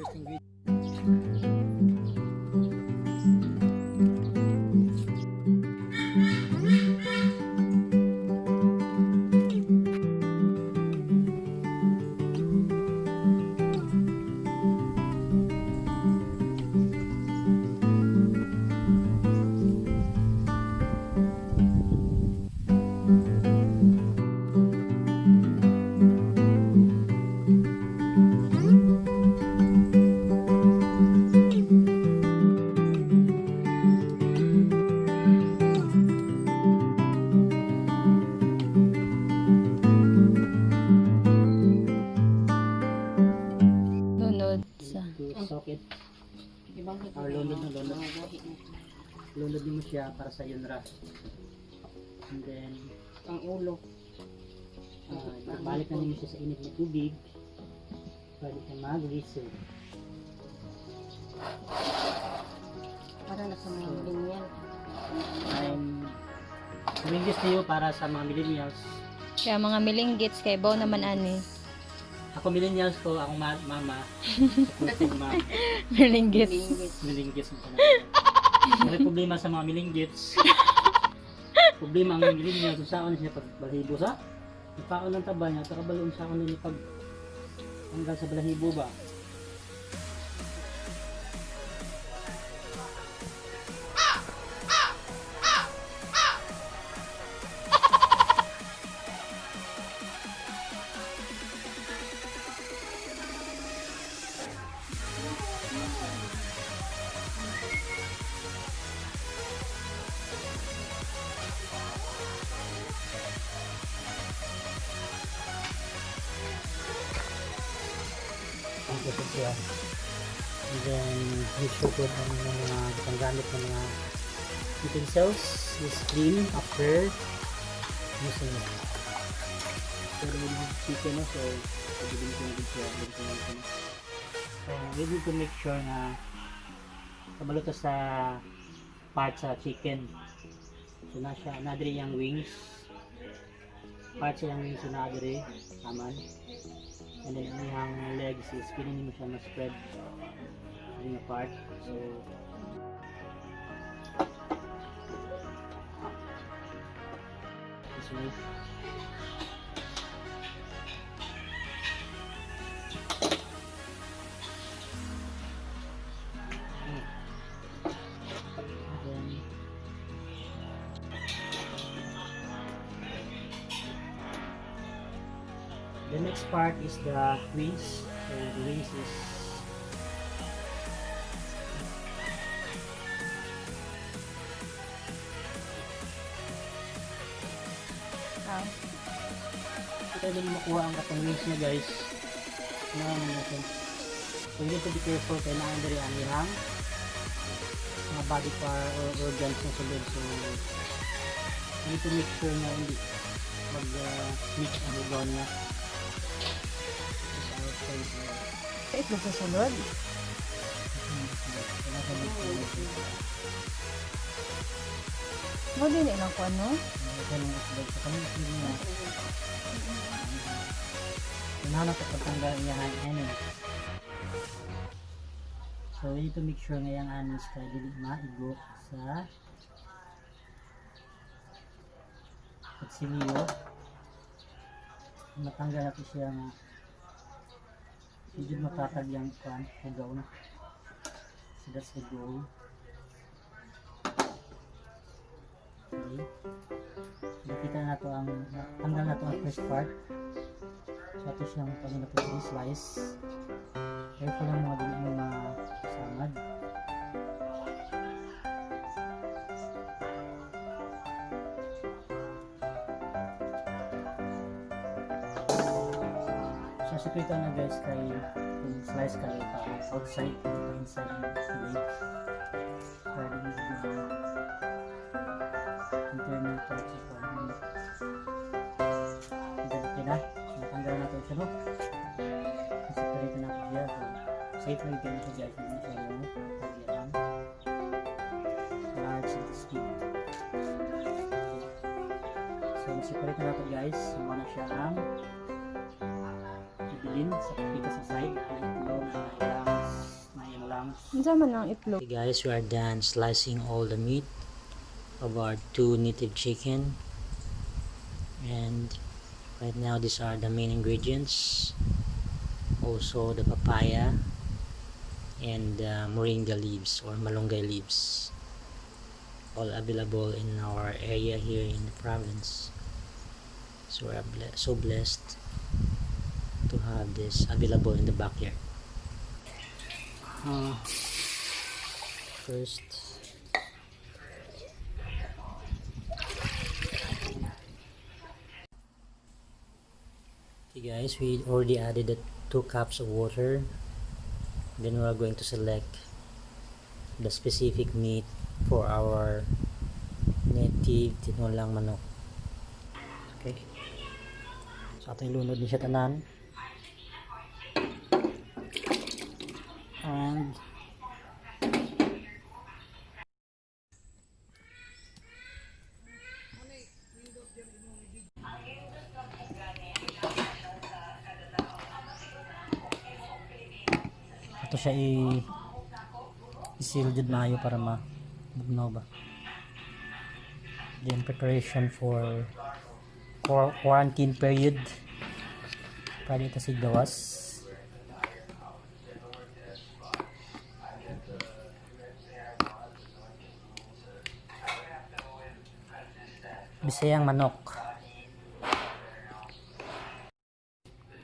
first ingredient. Soak it. Or lunod na lunod. Lunod mo siya para sa yunra. And then, ang ulo. balik na ninyo siya sa init na tubig. Pwede ka mag-whistle. Para na sa mga millennial. I'm doing this to you para sa mga millennials. Kaya mga milinggits kay Bo naman ani. Ako millennials ko, akong mama. Ako ma. Milinggits. Milinggits mo ka na. May problema sa mga milinggits. Problema ang millennials kung saan siya pagbalahibo sa ipaon ng taba niya, takabaloon sa ako nila pag hanggang sa balahibo ba. Ang siya. And then make sure po ang mga panggamit ng mga utensils is clean after using it. Pero yung chicken so pagbilin ko na din siya. So we need to make sure na kabalo to sa part sa chicken. So na siya, nadiri yung wings. Part sa yung wings na nadiri. Aman. And then yung legs is pininin mo siya ma-spread ring apart. So this way. The next part is the wings. So the wings is ito din makuha ang katong wings niya guys. Natin. So you need to be careful kaya na-under ang ihang mga body part or organs na sulod. So you need to make sure na hindi mag-mix ang ugaw niya. Ito sa sunod. Mo din ilang ko ano? Hinahanap ko pagtanggal niya ano. So we need to make sure nga yung anis kaya dili maigo sa pagsiliyo. Matanggal natin siya nga hindi matatag yung ugaw na. So that's the goal. Okay. Nakita na to ang tanggal na to ang first part. So ito siyang pag na to slice. Careful lang mga din yung sangad. So sikreto na guys kay yung slice kayo pa outside pa inside yung leg. Pwede nyo yung internal parts of our meat. Okay na, natanggal na ito siya no. Kasi sikreto na ito siya. So safe na ito siya guys. Hindi siya yung pagyaran. Large intestine. So sikreto na ito guys. Sumpa na siya ang ibilin sa pagkita sa side. Itlog, lungs, Unsa man ang itlog? Okay guys, we are done slicing all the meat of our 2 native chicken, and right now these are the main ingredients, also the papaya and moringa leaves or malunggay leaves, all available in our area here in the province. So we are so blessed to have this available in the backyard. First, okay guys, we already added the 2 cups of water. Then we are going to select the specific meat for our native Tinolang manok. Okay, so ato ilunod ni siya tanan, and ato siya i-seal jud maayo para mabugnaw ba. Then preparation for quarantine period para ito sig gawas. Bisayang manok.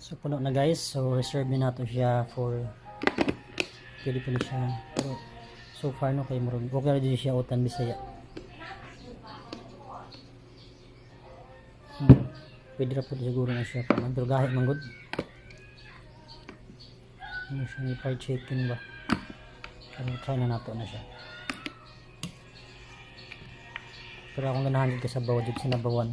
So puno na guys, so reserve na nato siya for pwede pa na siya, pero so far no kay murag okay na din siya utan Bisaya. Pwede ra po siguro na siya pa man, pero gahit man gud ano siya ni fried chicken ba, pero try na nato na siya. Pero akong ganahan dito sa bawod dito sinabawan.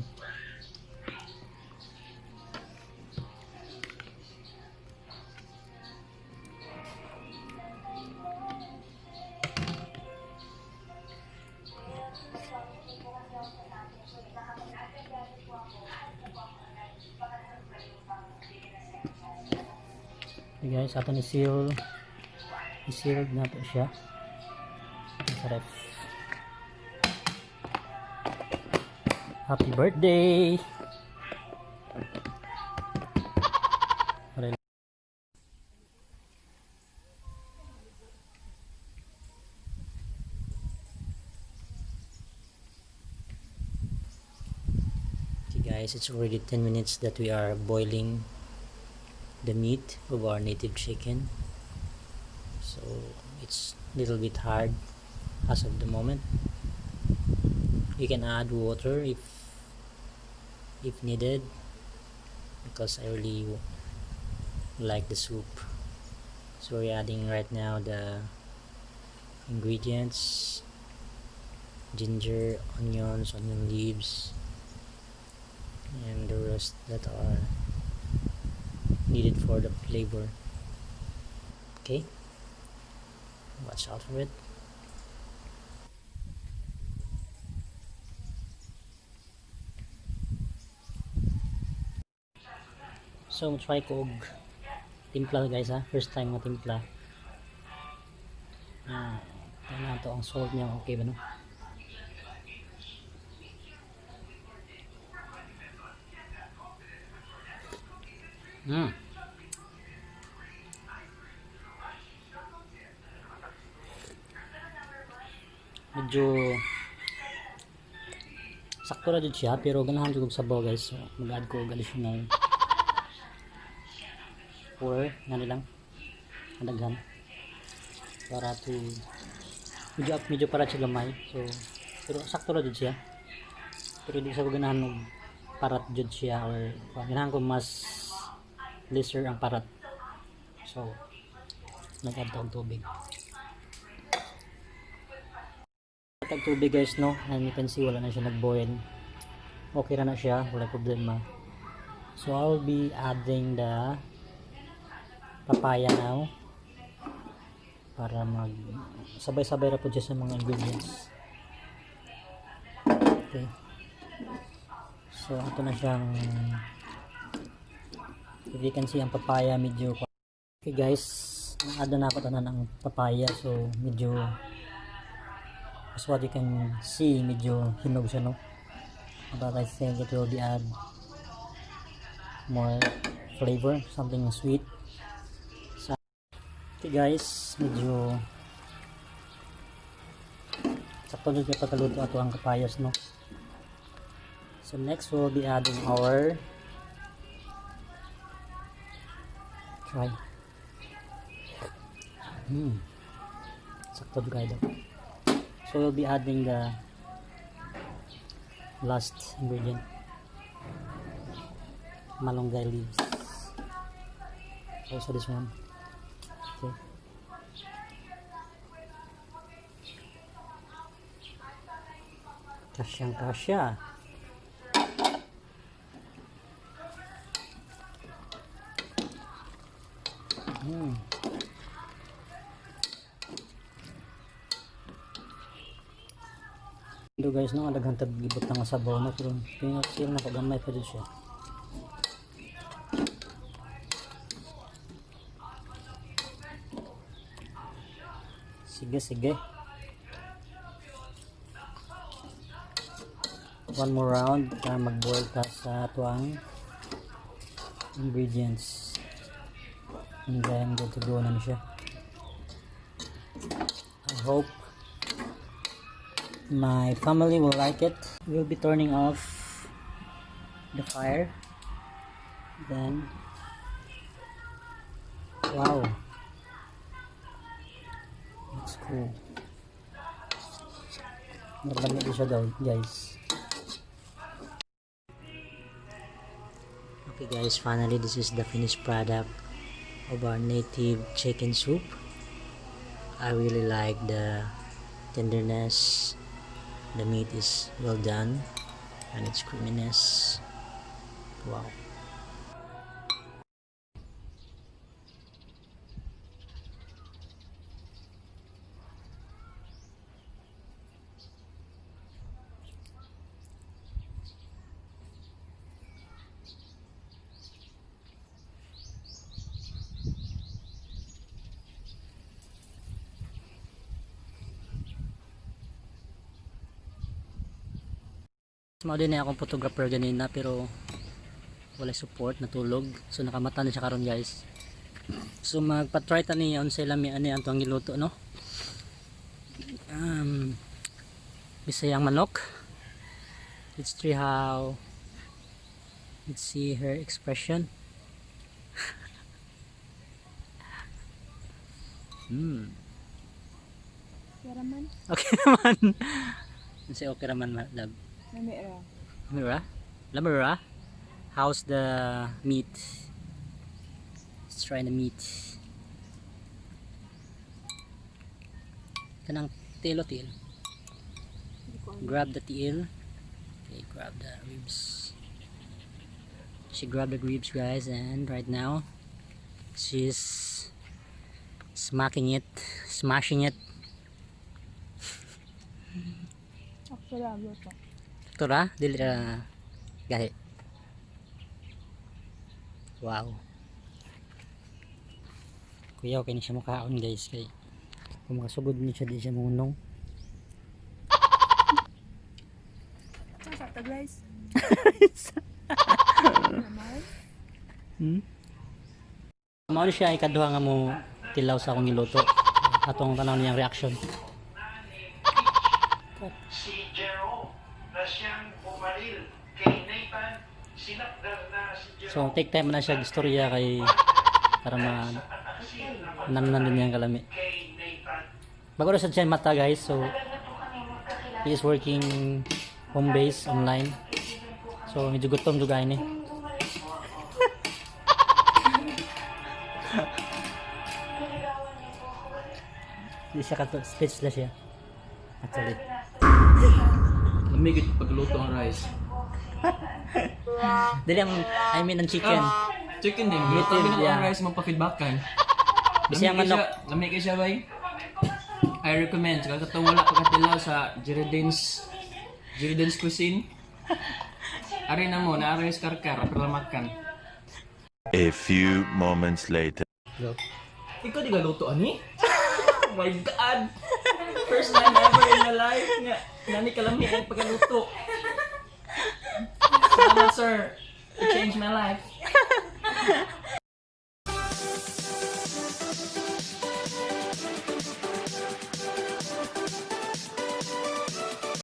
Okay guys, ato ni seal nato siya sa ref. Happy birthday! Okay guys, it's already 10 minutes that we are boiling the meat of our native chicken, so it's a little bit hard as of the moment. You can add water if needed, because I really like the soup. So we're adding right now the ingredients: ginger, onions, onion leaves, and the rest that are needed for the flavor. Okay, watch out for it. So try ko og timpla guys ha, first time nga timpla. Tayo na ito ang salt niya, okay ba no? Medyo sakto na dyan siya, pero ganahan dyan kong sabaw guys, so mag-add ko og additional 4 na nilang nadaghan para to medyo para siya gamay. So pero sakto na dyan siya, pero hindi sa ganahan og parat dyan siya, or ganahan ko mas lesser ang parat, so nag-add og tubig. Tubig guys no, and you can see wala na siya nag-boil, okay na siya, wala problema. So I'll be adding the papaya now para mag sabay-sabay ra po siya sa mga ingredients. Okay, so ito na siyang, if you can see ang papaya medyo okay guys, Nakada na ako tanan ng papaya, so medyo, as what you can see, medyo hinog siya, no? But I think it will be add more flavor, something sweet. So, okay guys, medyo sakto din kayo pagkaluto ato ang kapayas, no? So next we'll be adding our try. Sakto din kayo. So we'll be adding the last ingredient, malunggay leaves. Also this one. Okay. Kasyang kasya. Ito guys, no, adaghang taglibot ng sabaw na, pero pinaksil na pagamay pa din siya. Sige. One more round para mag-boil ka sa tuwang ingredients. And then good to go na siya. I hope my family will like it. We'll be turning off the fire. Then, wow, that's cool. Marami din siya daw, guys. Okay guys, finally this is the finished product of our native chicken soup. I really like the tenderness. The meat is well done and its creaminess. Wow. Mao din na akong photographer ganina pero wala support, natulog. So nakamata na siya karon guys. So magpa-try ta niya unsay lami ani ang tuang giluto, no? Bisayang manok. Let's see let's see her expression. Okay raman. Okay naman. Unsay okay raman, love? Lamera? How's the meat? Let's try the meat. Kanang tail. Grab the tail. Okay, grab the ribs. She grabbed the ribs, guys, and right now she's smashing it. Actually, abot pa. Ito ra, dili ra gahi. Wow. Kuya, okay na siya makaon guys. Kay kung makasugod niya siya, di siya munong. Saka guys. Mao ni siya ikaduha nga mo tilaw sa akong giluto. Atong tanaw niyang reaction. Si Jero na siyang bumaril kay Nathan, sinakdal na si Jero. So take time na siya istorya kay para namnan din niyang kalami. Kay Nathan. Bago na sa dyan mata guys, so he is working home base online. So medyo gutom juga ini. Hindi siya speechless siya. Actually. Lamig ito pagluto ang rice. Dili ang, I mean ang chicken. Chicken din. Meat Luto din, din yeah. ang rice magpa-feedbackan. Bisayang manok. Lamig kayo siya bay. I recommend. Kaya katong wala pagkatilaw sa Jeriden's Cuisine. Ari na mo, na karkar, perlamakan. A few moments later. Go. Ikaw di ka luto, ani? Oh my God! First time ever in my life nga. Nani kalami ang pagkaluto. Salamat, sir. It changed my life.